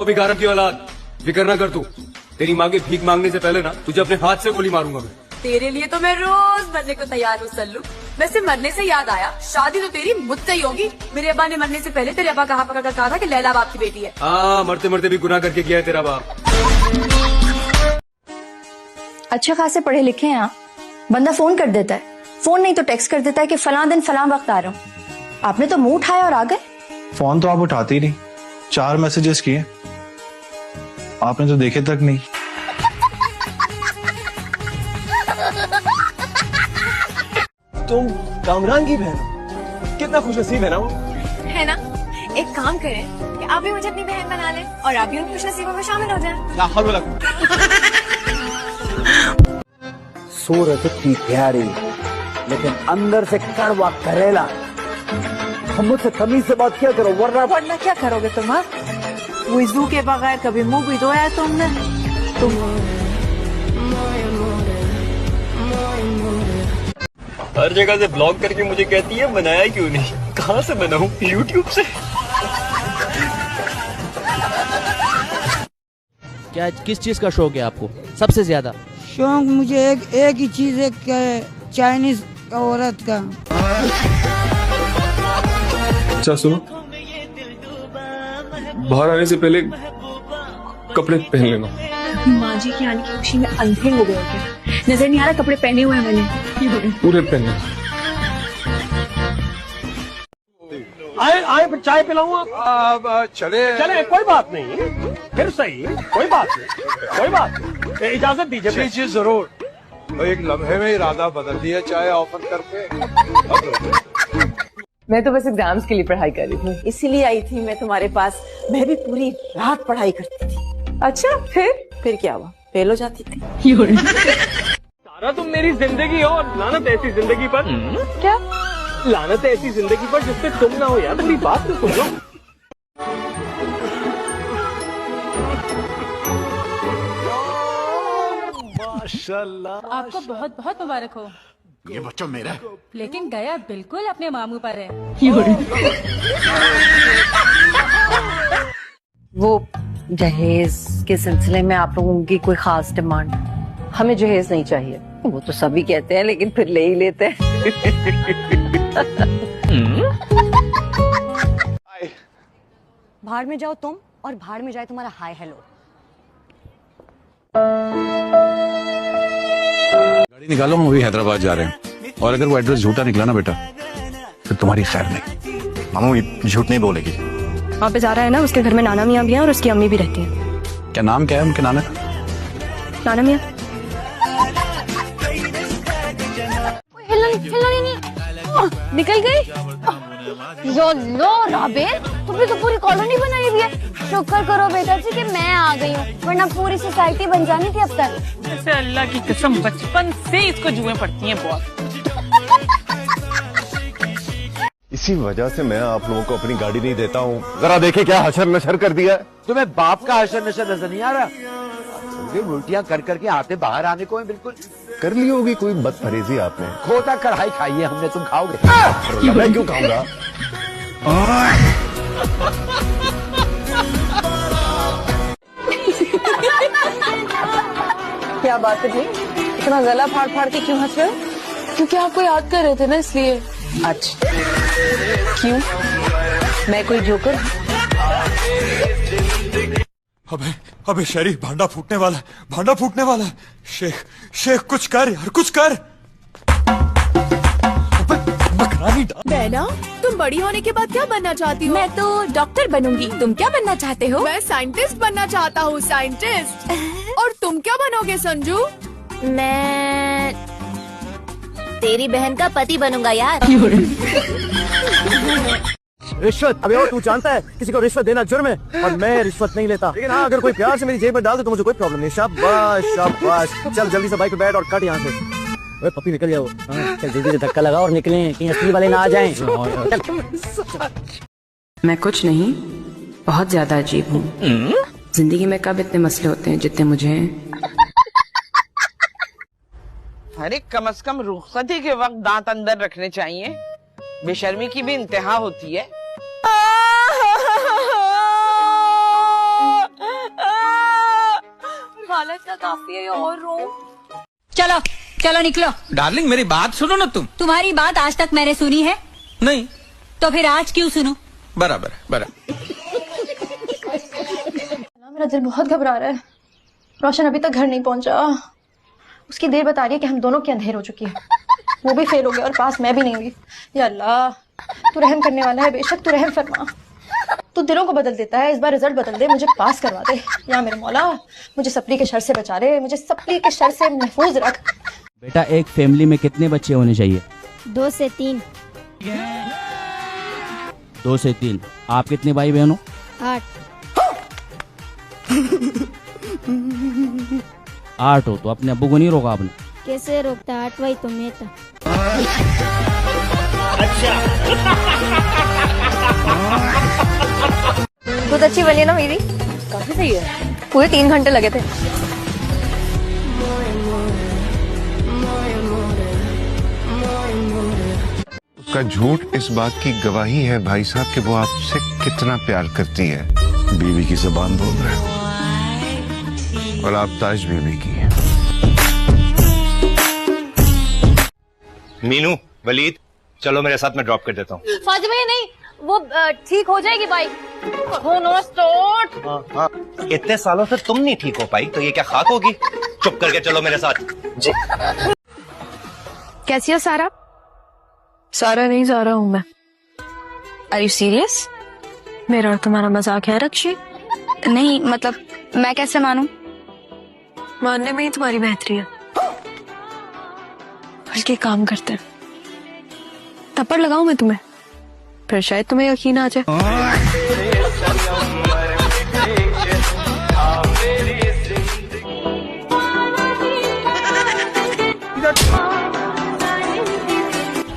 तो भिखारन की औलाद, फिक्र ना कर तू। तेरी मांगे भीख मांगने से पहले ना तुझे अपने हाथ से गोली मारूंगा मैं। तेरे लिए तो मैं रोज मरने को तैयार हूँ सल्लू। वैसे मरने से याद आया, शादी तो तेरी मुझसे ही होगी। मेरे अब्बा ने मरने से पहले तेरे अब्बा कहाँ पकड़ कर कहा था कि लैला बाप की बेटी है। हाँ, मरते मरते भी गुनाह करके गया है तेरा बाप। अच्छे खासे पढ़े लिखे हैं आप। बंदा फोन कर देता है, फोन नहीं तो टेक्स्ट कर देता है कि फलां दिन फलां वक्त आ रहा हूँ। आपने तो मुंह उठाया और आ गए। फोन तो आप उठाते ही नहीं, 4 मैसेजेस किए आपने तो देखे तक नहीं। तुम कामरान की बहन हो, कितना खुशनसीब है ना वो। है ना। एक काम करें कि आप भी मुझे अपनी बहन बना लें और आप भी उन खुशनसीबों में शामिल हो जाएं। ला हौल वला सूरत इतनी प्यारी लेकिन अंदर से कड़वा करेला। हम मुझसे तमीज से बात क्या करो, वरना क्या करोगे तुम? वुजू के बगैर कभी मुंह भी धोया तुमने? हर जगह से ब्लॉग करके मुझे कहती है बनाया क्यों नहीं। कहाँ से बनाऊं? YouTube से। क्या किस चीज का शौक है आपको सबसे ज्यादा? शौक मुझे एक ही चीज है, चाइनीज औरत का। अच्छा सुनो, बाहर आने से पहले कपड़े पहन लेना। माँ जी के आने की खुशी में अंधे हो गए क्या? नजर नहीं आ रहा कपड़े पहने हुए हैं मैंने। पूरे पहनने। आए चाय पिलाऊं? चले कोई बात नहीं, फिर सही, कोई बात नहीं, इजाजत दीजिए। जी जरूर। तो एक लम्हे में इरादा बदल दिया चाय ऑफर करके। मैं तो बस एग्जाम्स के लिए पढ़ाई कर रही थी, इसीलिए आई थी मैं तुम्हारे पास। मैं भी पूरी रात पढ़ाई करती थी। अच्छा फिर क्या हुआ? फेल हो जाती थी। सारा तुम मेरी जिंदगी हो और लानत ऐसी जिंदगी पर। क्या लानत ऐसी जिंदगी पर जिसपे तुम ना हो यार। मेरी बात तो सुन लो। माशाल्लाह। आपको बहुत बहुत मुबारक हो। ये बच्चा मेरा है, लेकिन गया बिल्कुल अपने मामू पर है। वो जहेज के सिलसिले में आप लोगों की कोई खास डिमांड? हमें जहेज नहीं चाहिए। वो तो सभी कहते हैं लेकिन फिर ले ही लेते हैं। भाड़ में जाओ तुम और भाड़ में जाए तुम्हारा हाय हेलो। गाड़ी निकालो, हम अभी हैदराबाद जा रहे हैं और अगर वो एड्रेस झूठा निकला ना बेटा फिर तुम्हारी खैर नहीं। मामू झूठ नहीं बोलेगी। वहाँ पे जा रहा है ना, उसके घर में नाना मियाँ भी हैं और उसकी अम्मी भी रहती है। क्या नाम क्या है उनके नाना का? नाना मियाँ। निकल गई। लो राबे, तुमने तो पूरी कॉलोनी बनाई हुई है। शुक्र करो बेटा जी कि मैं आ गई हूँ, वरना पूरी सोसाइटी बन जानी थी अब तक। जैसे अल्लाह की कसम बचपन से इसको जुएं पड़ती हैं बहुत। इसी वजह से मैं आप लोगों को अपनी गाड़ी नहीं देता हूँ। जरा देखे क्या हशर नशर कर दिया। तुम्हें बाप का हशर नशर नजर नहीं आ रहा? उल्टियां कर करके आते बाहर आने को है बिल्कुल। कर ली होगी कोई बदपरहेजी आपने। खोता कढ़ाई खाई है हमने, तुम खाओगे? मैं क्यों खाऊंगा? क्या बात है जी, इतना गला फाड़ फाड़ के क्यों हंस रहे हो? क्योंकि आपको याद कर रहे थे ना इसलिए। अच्छा क्यों? मैं कोई जोकर? अबे शरीफ भांडा फूटने वाला है। शेख कुछ कर यार, कुछ कर। बहना, तुम बड़ी होने के बाद क्या बनना चाहती हो? मैं तो डॉक्टर बनूंगी। तुम क्या बनना चाहते हो? मैं साइंटिस्ट बनना चाहता हूँ, साइंटिस्ट। और तुम क्या बनोगे संजू? मैं तेरी बहन का पति बनूंगा यार। रिश्वत? अबे ओ, तू जानता है किसी को रिश्वत देना जुर्म है और मैं रिश्वत नहीं लेता। लेकिन हाँ, अगर कोई प्यार से मेरी जेब में डाल दे तो मुझे कोई प्रॉब्लम नहीं। शाबाश शाबाश। चल जल्दी से बाइक पे बैठ और कट यहाँ से। ओए पप्पी निकल जाओ। चल जल्दी से धक्का लगा और निकले, कहीं असली वाले ना आ जाएं। मैं कुछ नहीं, बहुत ज्यादा अजीब हूँ। जिंदगी में कब इतने मसले होते हैं जितने मुझे हैं। अरे कम से कम रुखसती के वक्त दांत अंदर रखने चाहिए। बेशर्मी की भी इंतहा होती है। हालत का काफी है और रो। चलो चलो निकलो। डार्लिंग मेरी बात सुनो ना तुम। तुम्हारी बात आज तक मैंने सुनी है? नहीं। तो फिर आज क्यों सुनूं? बराबर बराबर। मेरा दिल बहुत घबरा रहा है। रोशन अभी तक घर नहीं पहुंचा। उसकी देर बता रही है कि हम दोनों की अंधेर हो चुकी है। वो भी फेल हो गया और पास मैं भी नहीं हुई। या अल्लाह, तू रहम करने वाला है, बेशक तू रहम फरमा। तू दिलों को बदल देता है, इस बार रिजल्ट बदल दे, मुझे पास करवा दे। या मेरे मौला, मुझे सप्ली के शर से बचा ले, मुझे सप्ली के शर से महफूज रख। बेटा एक फैमिली में कितने बच्चे होने चाहिए? 2 से 3। 2 से 3। आप कितने भाई बहन हो? 8। 8 हो तो अपने अब्बू को नहीं रोका आपने? कैसे रोकता, 8 वही तो मैं था। बहुत अच्छी बनी ना मेरी? काफी सही है। पूरे 3 घंटे लगे थे। उसका झूठ इस बात की गवाही है भाई साहब कि वो आपसे कितना प्यार करती है। बीवी की जबान बोल रहे हो और आप ताज बीवी की। मीनू, वलीद, चलो मेरे साथ, मैं ड्रॉप कर देता हूँ। फाजिल भैया नहीं, वो ठीक हो जाएगी बाइक। हाँ, इतने सालों से तुम नहीं ठीक हो पाई तो ये क्या खाक होगी? चुप करके चलो मेरे साथ। जी। कैसी हो सारा? सारा नहीं, सारा हूँ मैं। Are you serious? मेरा और तुम्हारा मजाक है रक्षी? नहीं मतलब मैं कैसे मानूं? मानने में ही तुम्हारी बेहतरी है। बल्कि काम करते हैं, थप्पड़ लगाऊं मैं तुम्हें, फिर शायद तुम्हें यकीन आ जाए।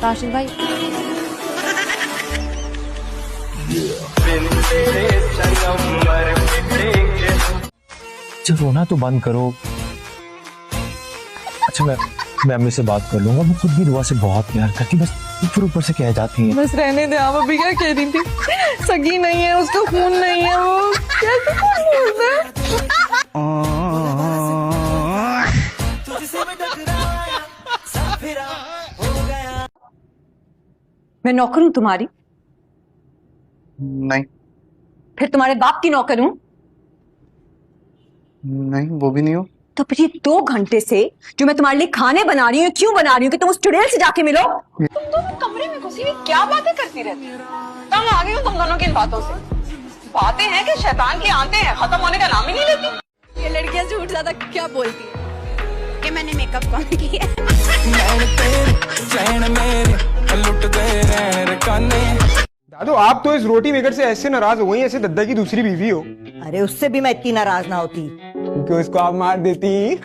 राशिद भाई, चल रोना तो बंद करो। अच्छा मैं अम्मी से बात कर लूंगा। वो खुद भी दुआ से बहुत प्यार करती, बस ऊपर से कह जाती है। बस रहने दे। आप अभी क्या कह रही थी? सगी नहीं है, उसका खून नहीं है, वो कैसे खून बोलता है? मैं नौकर हूँ तुम्हारी? नहीं। फिर तुम्हारे बाप की नौकर हूँ? नहीं, वो भी नहीं हो। तो फिर ये 2 घंटे से जो मैं तुम्हारे लिए खाने बना रही हूँ, क्यों बना रही हूँ कि तुम उस चुड़ैल से जाके मिलो? तुम दोनों कमरे में घुसी हुई क्या बातें करती रहती हो? तंग आ गई हूँ तुम दोनों की इन बातों से। बातें हैं कि शैतान की आंतें हैं, खत्म होने का नाम ही नहीं लेती। ये लड़कियां झूठ ज्यादा क्या बोलती है? कि मैंने मेकअप कम किया। दादू आप तो इस रोटी मेकर से ऐसे नाराज हो गई ऐसे दद्दा की दूसरी बीवी हो। अरे उससे भी मैं इतनी नाराज ना होती, क्योंकि उसको आप मार देती।